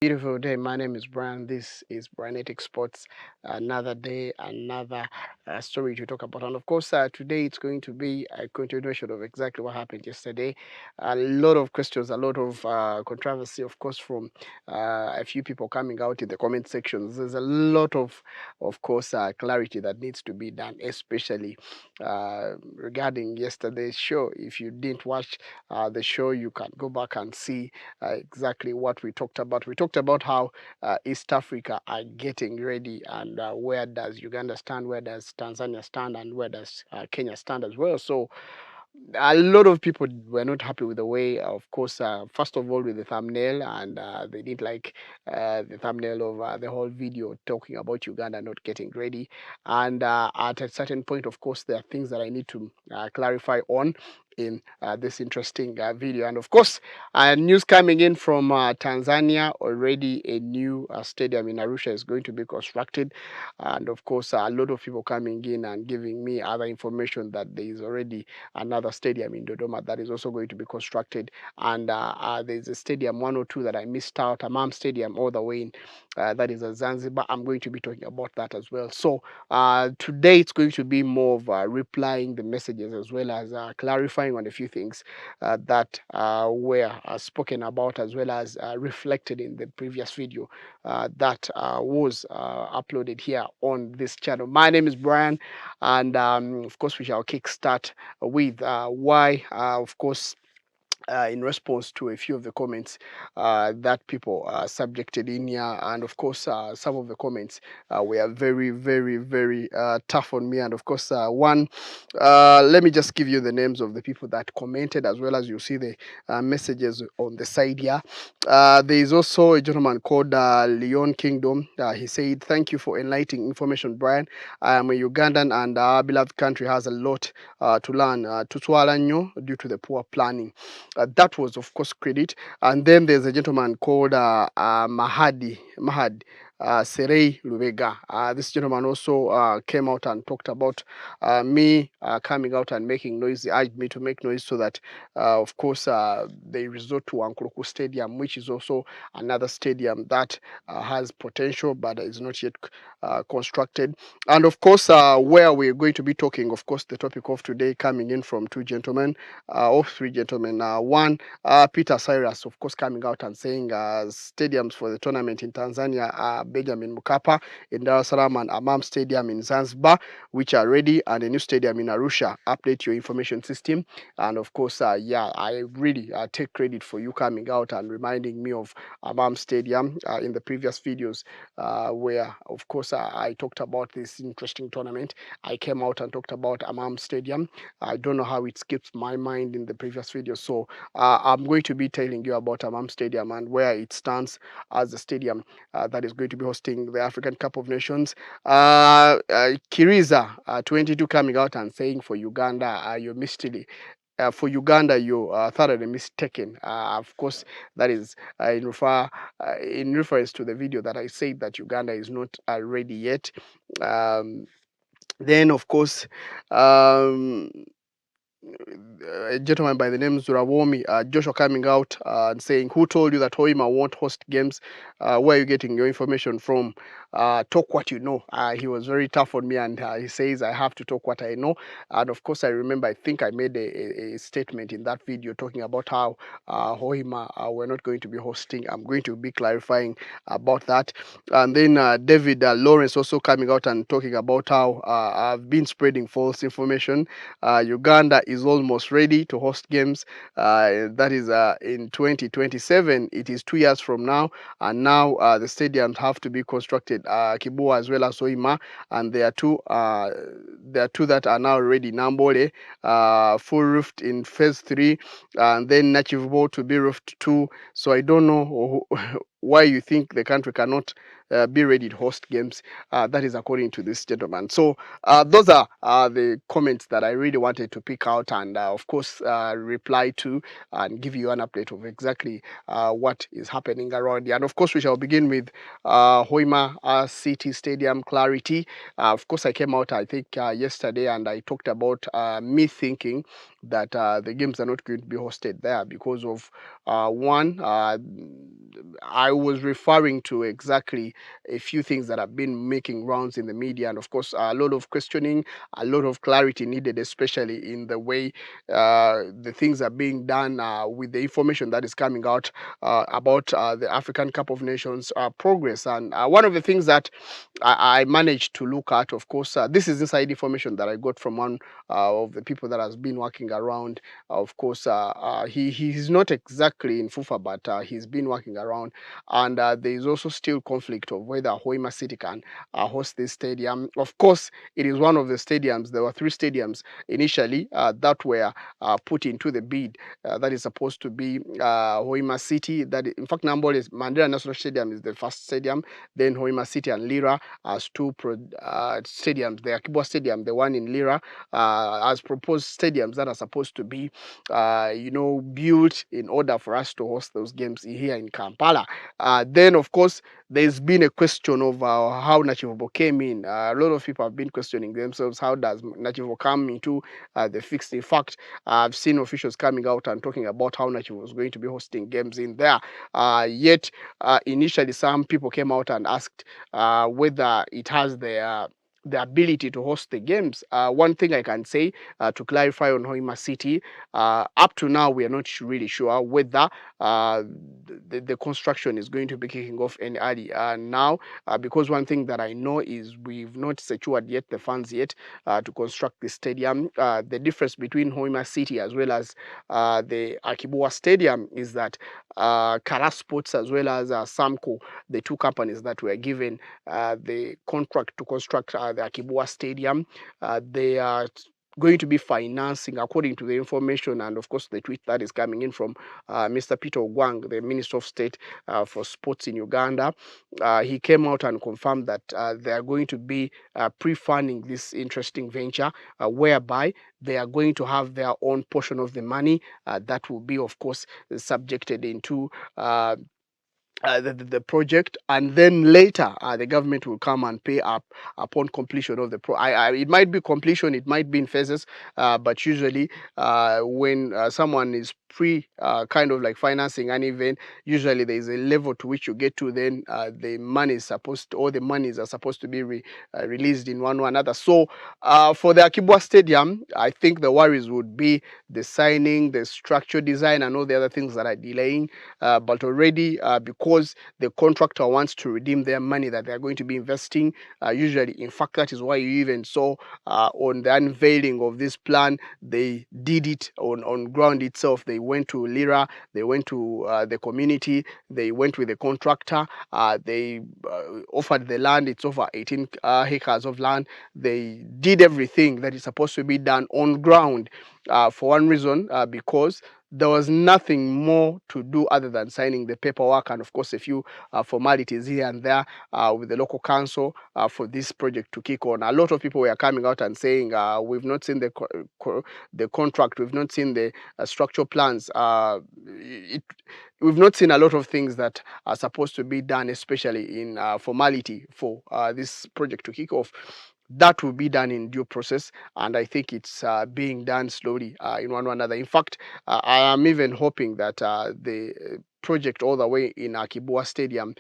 Beautiful day. My name is Brian. This is Brianetic Sports. Another day, another story to talk about. And of course, today it's going to be a continuation of exactly what happened yesterday. A lot of questions, a lot of controversy, of course, from a few people coming out in the comment sections. There's a lot of course, clarity that needs to be done, especially regarding yesterday's show. If you didn't watch the show, you can go back and see exactly what we talked about. We talked about how East Africa are getting ready and where does Uganda stand, where does Tanzania stand, and where does Kenya stand as well. So a lot of people were not happy with the way, of course, first of all, with the thumbnail, and they didn't like the thumbnail of the whole video talking about Uganda not getting ready. And at a certain point, of course, there are things that I need to clarify on in this interesting video. And of course, news coming in from Tanzania, already a new stadium in Arusha is going to be constructed. And of course, a lot of people coming in and giving me other information that there is already another stadium in Dodoma that is also going to be constructed. And there's a stadium 102 that I missed out, Amaan Stadium, all the way in, that is at Zanzibar. I'm going to be talking about that as well. So today it's going to be more of replying the messages as well as clarifying on a few things that were spoken about, as well as reflected in the previous video that was uploaded here on this channel. My name is Brian, and of course we shall kickstart with why, of course, in response to a few of the comments that people subjected in here. And of course, some of the comments were very, very, very tough on me. And of course, let me just give you the names of the people that commented, as well as you see the messages on the side here. There is also a gentleman called Leon Kingdom. He said, "Thank you for enlightening information, Brian. I am a Ugandan, and our beloved country has a lot to learn. Tutwala nnyo due to the poor planning." That was, of course, credit. And then there's a gentleman called Mahad Serei Lubega. This gentleman also came out and talked about me coming out and making noise. He urged me to make noise so that, of course, they resort to Ankuruku Stadium, which is also another stadium that has potential but is not yet constructed. And of course, where we're going to be talking, of course, the topic of today coming in from two gentlemen, or three gentlemen. One, Peter Cyrus, of course, coming out and saying stadiums for the tournament in Tanzania are Benjamin Mkapa in Dar es Salaam and Amaan Stadium in Zanzibar, which are ready, and a new stadium in Arusha. Update your information system. And of course, yeah, I really take credit for you coming out and reminding me of Amaan Stadium in the previous videos, where, of course, I talked about this interesting tournament. I came out and talked about Amaan Stadium. I don't know how it skips my mind in the previous video. So I'm going to be telling you about Amaan Stadium and where it stands as a stadium that is going to be hosting the African Cup of Nations. Kiriza 22 coming out and saying for Uganda, you're mystery. For Uganda, you thoroughly mistaken. Of course, that is in reference to the video that I said that Uganda is not ready yet. Then, of course, um, a gentleman by the name Zurawomi, Joshua coming out and saying, "Who told you that Hoima won't host games? Where are you getting your information from? Talk what you know." He was very tough on me, and he says, "I have to talk what I know." And of course, I remember, I think I made a statement in that video talking about how Hoima were not going to be hosting. I'm going to be clarifying about that. And then David Lawrence also coming out and talking about how I've been spreading false information. Uganda is almost ready to host games. That is in 2027. It is 2 years from now, and now the stadiums have to be constructed. Akii-Bua as well as Hoima, and there are two. There are two that are now ready. Nambole, full roofed in phase 3, and then Nachivubo to be roofed 2. So I don't know why you think the country cannot be ready to host games. That is according to this gentleman. So those are the comments that I really wanted to pick out and, of course, reply to and give you an update of exactly what is happening around here. And of course, we shall begin with Hoima City Stadium clarity. Of course, I came out, I think, yesterday, and I talked about me thinking that the games are not going to be hosted there because of one. I was referring to exactly a few things that have been making rounds in the media, and of course, a lot of questioning, a lot of clarity needed, especially in the way the things are being done with the information that is coming out about the African Cup of Nations progress. And one of the things that I managed to look at, of course, this is inside information that I got from one of the people that has been working around. Of course, he's not exactly in FUFA, but he's been working around. And there is also still conflict of whether Hoima City can host this stadium. Of course, it is one of the stadiums. There were three stadiums initially that were put into the bid. That is supposed to be Hoima City. In fact, number is Mandela National Stadium is the first stadium. Then Hoima City and Lira as two stadiums. The Akii-Bua Stadium, the one in Lira, as proposed stadiums that are supposed to be, built in order for us to host those games here in Kampala. Then, of course, there's been a question of how Nachivobo came in. A lot of people have been questioning themselves, how does Nachivobo come into the fixed? In fact, I've seen officials coming out and talking about how Nachivobo was going to be hosting games in there. Yet, initially, some people came out and asked whether it has the ability to host the games. One thing I can say to clarify on Hoima City, up to now we are not really sure whether the construction is going to be kicking off any early now, because one thing that I know is we've not secured yet the funds yet to construct the stadium. The difference between Hoima City as well as the Akii-Bua Stadium is that Kara Sports as well as Samco, the two companies that were given the contract to construct the Akii-Bua Stadium, they are going to be financing, according to the information and of course the tweet that is coming in from Mr. Peter Ogwang, the Minister of State for Sports in Uganda. He came out and confirmed that they are going to be pre-funding this interesting venture, whereby they are going to have their own portion of the money that will be, of course, subjected into the project, and then later the government will come and pay up upon completion of the it might be completion, it might be in phases, but usually when someone is kind of like financing an event, usually there is a level to which you get to, then the money is supposed to, all the monies are supposed to be released in one or another. So for the Akii-Bua Stadium, I think the worries would be the signing, the structure design, and all the other things that are delaying. But already, because the contractor wants to redeem their money that they're going to be investing, usually, in fact, that is why you even saw on the unveiling of this plan, they did it on ground itself. They went to Lira, they went to the community, they went with the contractor, they offered the land. It's over 18 acres of land. They did everything that is supposed to be done on ground for one reason, because there was nothing more to do other than signing the paperwork and, of course, a few formalities here and there with the local council for this project to kick on. A lot of people were coming out and saying, we've not seen the contract, we've not seen the structural plans. We've not seen a lot of things that are supposed to be done, especially in formality for this project to kick off. That will be done in due process, and I think it's being done slowly in one or another. In fact, I am even hoping that the project all the way in Akii-Bua Stadium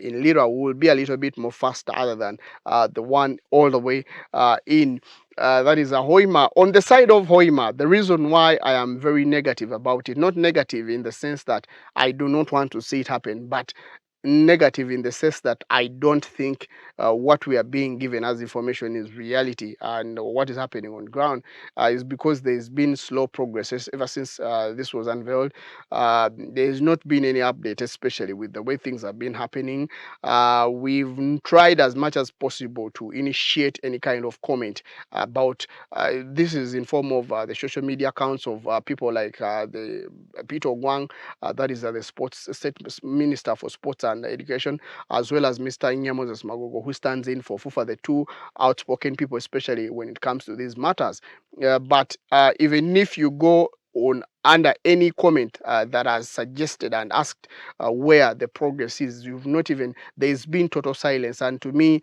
in Lira will be a little bit more faster other than the one all the way in that is a Hoima. On the side of Hoima, the reason why I am very negative about it, not negative in the sense that I do not want to see it happen, but negative in the sense that I don't think what we are being given as information is reality, and what is happening on ground is because there's been slow progress ever since this was unveiled. There's not been any update, especially with the way things have been happening. We've tried as much as possible to initiate any kind of comment about this is in form of the social media accounts of people like the Peter Ogwang, that is the sports state minister for sports and education, as well as Mr. Moses Magogo, who stands in for FUFA, the two outspoken people, especially when it comes to these matters. But even if you go on under any comment that has suggested and asked where the progress is. You've not even, there's been total silence, and to me,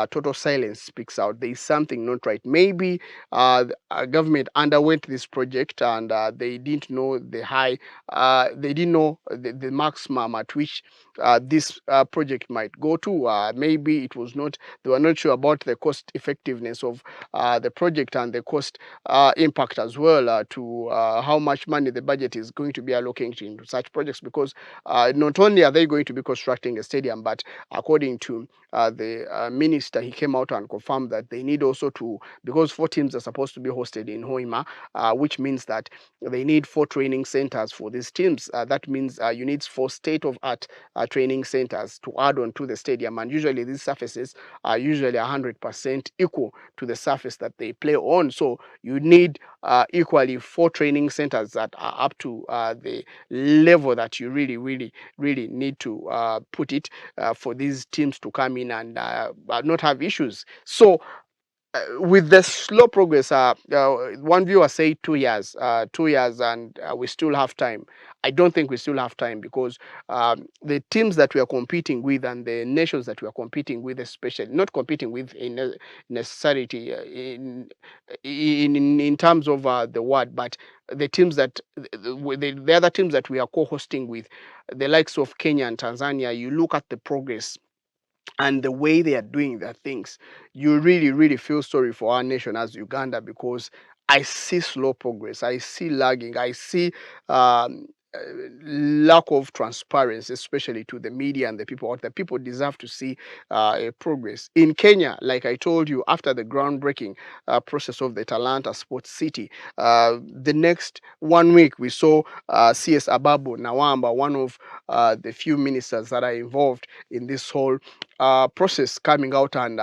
total silence speaks out. There is something not right. Maybe government underwent this project and they didn't know they didn't know the maximum at which this project might go to. Maybe it was not, they were not sure about the cost effectiveness of the project and the cost impact as well, to how much money the budget is going to be allocated into such projects, because not only are they going to be constructing a stadium, but according to the minister, he came out and confirmed that they need also to, because 4 teams are supposed to be hosted in Hoima, which means that they need 4 training centers for these teams. That means you need 4 state-of-art training centers to add on to the stadium, and usually these surfaces are usually 100% equal to the surface that they play on. So you need equally 4 training centers that are up to the level that you really need to put it for these teams to come in and not have issues. So with the slow progress, one viewer said 2 years, 2 years, and we still have time. I don't think we still have time, because the teams that we are competing with and the nations that we are competing with, especially not competing with in necessarily in terms of the word, but the teams that the other teams that we are co-hosting with, the likes of Kenya and Tanzania. You look at the progress and the way they are doing their things, you really feel sorry for our nation as Uganda, because I see slow progress, I see lagging, I see um, uh, lack of transparency, especially to the media and the people out there. People deserve to see a progress. In Kenya, like I told you, after the groundbreaking process of the Talanta Sports City, the next 1 week we saw CS Ababu Nawamba, one of the few ministers that are involved in this whole process, coming out and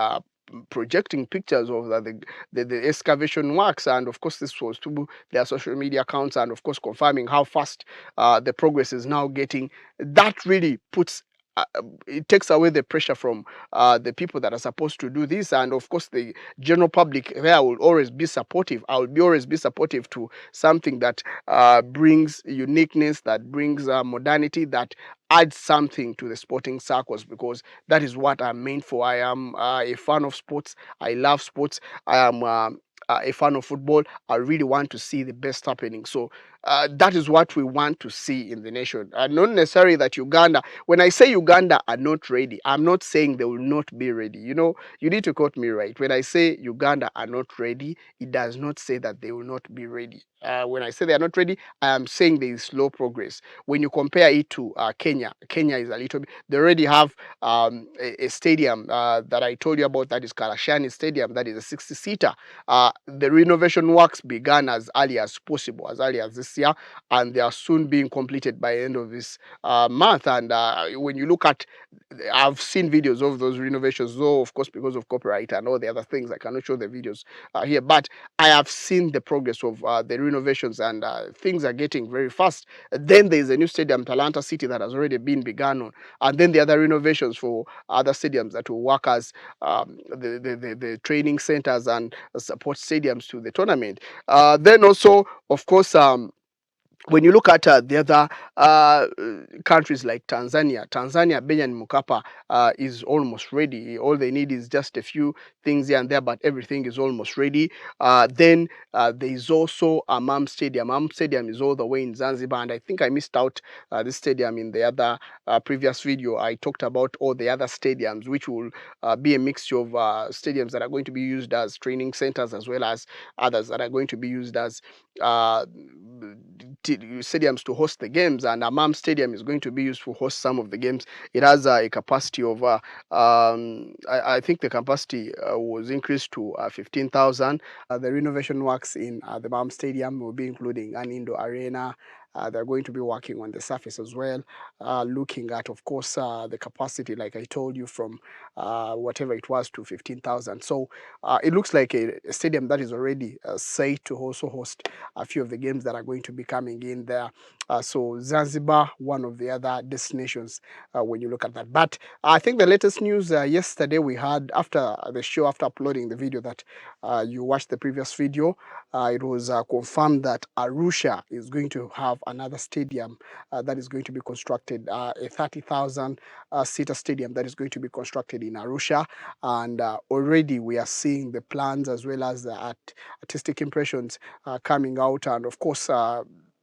projecting pictures of the excavation works, and of course this was to their social media accounts, and of course confirming how fast the progress is now getting. That really puts it takes away the pressure from the people that are supposed to do this, and of course the general public there will always be supportive. I will be always be supportive to something that brings uniqueness, that brings modernity, that adds something to the sporting circles, because that is what I'm meant for. I am a fan of sports. I love sports. I am a fan of football. I really want to see the best happening. So that is what we want to see in the nation. Not necessarily that Uganda, when I say Uganda are not ready, I'm not saying they will not be ready. You know, you need to quote me right. When I say Uganda are not ready, it does not say that they will not be ready. When I say they are not ready, I am saying there is slow progress. When you compare it to Kenya, Kenya is a little bit, they already have a stadium that I told you about, that is Karashani Stadium, that is a 60-seater. The renovation works began as early as possible, as early as this year, and they are soon being completed by the end of this month. And when you look at, I've seen videos of those renovations, though of course because of copyright and all the other things, I cannot show the videos here, but I have seen the progress of the renovations, and things are getting very fast. Then there is a new stadium, Talanta City, that has already been begun on, and then the other renovations for other stadiums that will work as the training centers and support stadiums to the tournament. Then also, of course, when you look at the other countries like Tanzania, Benjamin Mkapa is almost ready. All they need is just a few things here and there, but everything is almost ready. Then there is also Amaan Stadium. Amaan Stadium is all the way in Zanzibar, and I think I missed out this stadium in the other previous video. I talked about all the other stadiums, which will be a mixture of stadiums that are going to be used as training centers, as well as others that are going to be used as uh, stadiums to host the games. And Amam Stadium is going to be used to host some of the games. It has a capacity of, I think the capacity was increased to 15,000. The renovation works in the Amam Stadium will be including an indoor arena. They're going to be working on the surface as well, looking at, of course, the capacity, like I told you, from whatever it was to 15,000. So it looks like a stadium that is already safe to also host a few of the games that are going to be coming in there. So Zanzibar, one of the other destinations when you look at that. But I think the latest news yesterday we had after the show, after uploading the video that you watched the previous video, it was confirmed that Arusha is going to have another stadium that is going to be constructed, a 30,000 seater stadium that is going to be constructed in Arusha. And already we are seeing the plans as well as the artistic impressions coming out. And of course,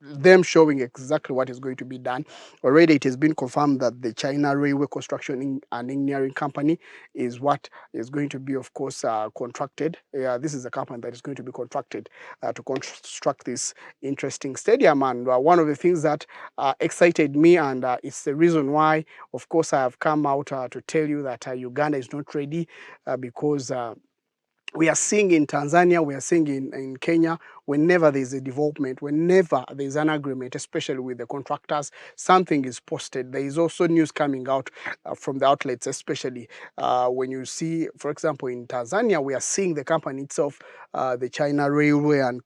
them showing exactly what is going to be done. Already it has been confirmed that the China Railway Construction and Engineering Company is what is going to be, of course, contracted. This is a company that is going to be contracted to construct this interesting stadium. And one of the things that excited me, and it's the reason why, of course, I have come out to tell you that Uganda is not ready because we are seeing in Tanzania, we are seeing in Kenya, whenever there's a development, whenever there's an agreement, especially with the contractors, something is posted. There is also news coming out from the outlets, especially when you see, for example, in Tanzania, we are seeing the company itself, the China Railway and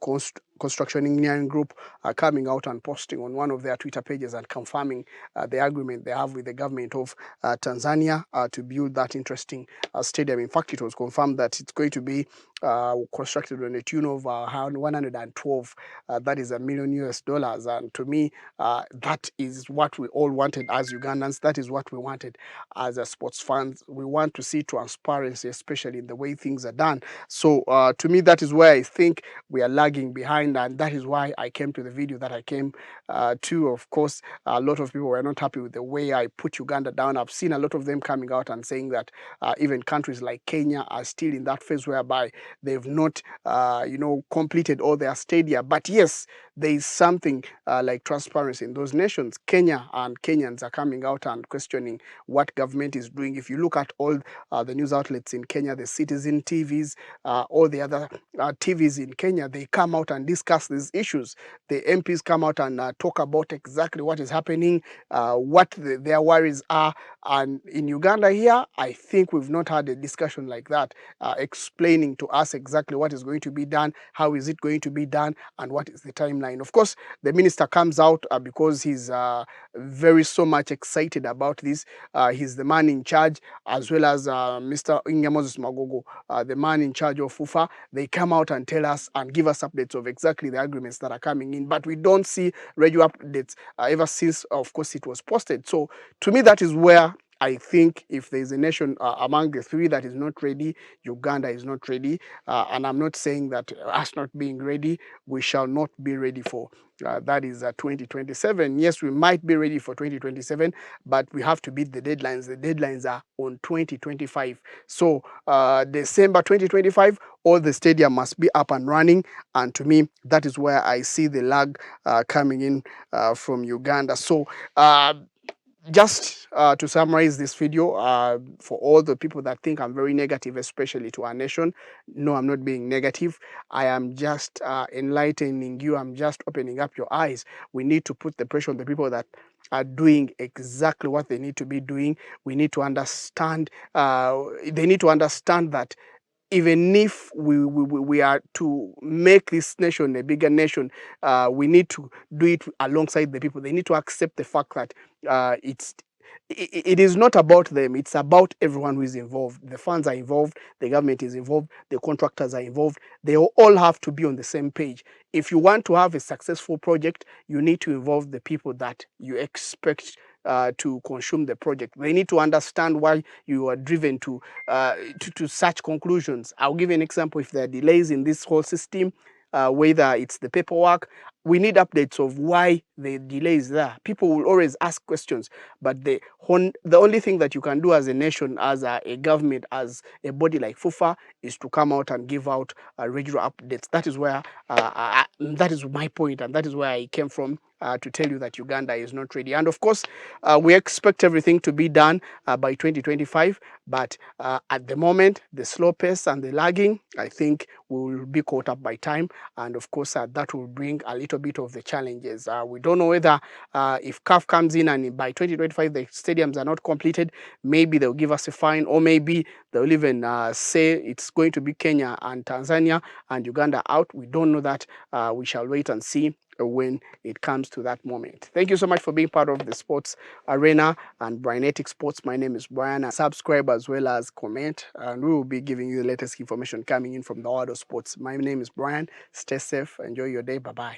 Construction Engineering Group are coming out and posting on one of their Twitter pages and confirming the agreement they have with the government of Tanzania to build that interesting stadium. In fact, it was confirmed that it's going to be constructed on a tune of 112. That is $1 million US. And to me, that is what we all wanted as Ugandans. That is what we wanted as a sports fans. We want to see transparency, especially in the way things are done. So to me, that is where I think we are lagging behind, and that is why I came to the video that I came to. Of course, a lot of people were not happy with the way I put Uganda down. I've seen a lot of them coming out and saying that even countries like Kenya are still in that phase whereby they've not, completed all their stadia. But yes, there is something like transparency in those nations. Kenya and Kenyans are coming out and questioning what government is doing. If you look at all the news outlets in Kenya, the Citizen TVs, all the other TVs in Kenya, they come out and discuss these issues. The MPs come out and talk about exactly what is happening, what their worries are. And in Uganda here, I think we've not had a discussion like that, explaining to us exactly what is going to be done, how is it going to be done, and what is the timeline. Of course, the minister comes out because he's very so much excited about this. He's the man in charge, as well as Mr. Moses Magogo, the man in charge of FUFA. They come out and tell us and give us updates of exactly the agreements that are coming in, but we don't see regular updates ever since, of course, it was posted. So to me, that is where I think if there's a nation among the three that is not ready, Uganda is not ready. And I'm not saying that us not being ready, we shall not be ready for. That is 2027. Yes, we might be ready for 2027, but we have to beat the deadlines. The deadlines are on 2025. So December 2025, all the stadium must be up and running. And to me, that is where I see the lag coming in from Uganda. So just to summarize this video, for all the people that think I'm very negative, especially to our nation, no, I'm not being negative. I am just enlightening you. I'm just opening up your eyes. We need to put the pressure on the people that are doing exactly what they need to be doing. We need to understand, they need to understand that even if we are to make this nation a bigger nation, we need to do it alongside the people. They need to accept the fact that it is not about them. It's about everyone who is involved. The funds are involved. The government is involved. The contractors are involved. They all have to be on the same page. If you want to have a successful project, you need to involve the people that you expect to consume the project. They need to understand why you are driven to such conclusions. I'll give you an example. If there are delays in this whole system, whether it's the paperwork, we need updates of why the delay is there. People will always ask questions, but the only thing that you can do as a nation, as a government, as a body like FUFA, is to come out and give out regular updates. That is where that is my point, and that is where I came from to tell you that Uganda is not ready. And of course, we expect everything to be done by 2025, but at the moment, the slow pace and the lagging, I think will be caught up by time, and of course that will bring a little bit of the challenges. We don't know whether if CAF comes in and by 2025 the stadiums are not completed, maybe they'll give us a fine, or maybe they'll even say it's going to be Kenya and Tanzania and Uganda out. We don't know that. We shall wait and see when it comes to that moment. Thank you so much for being part of the sports arena and Brianetic Sports. My name is Brian. Subscribe as well as comment, and we will be giving you the latest information coming in from the world of sports. My name is Brian. Stay safe. Enjoy your day. Bye-bye.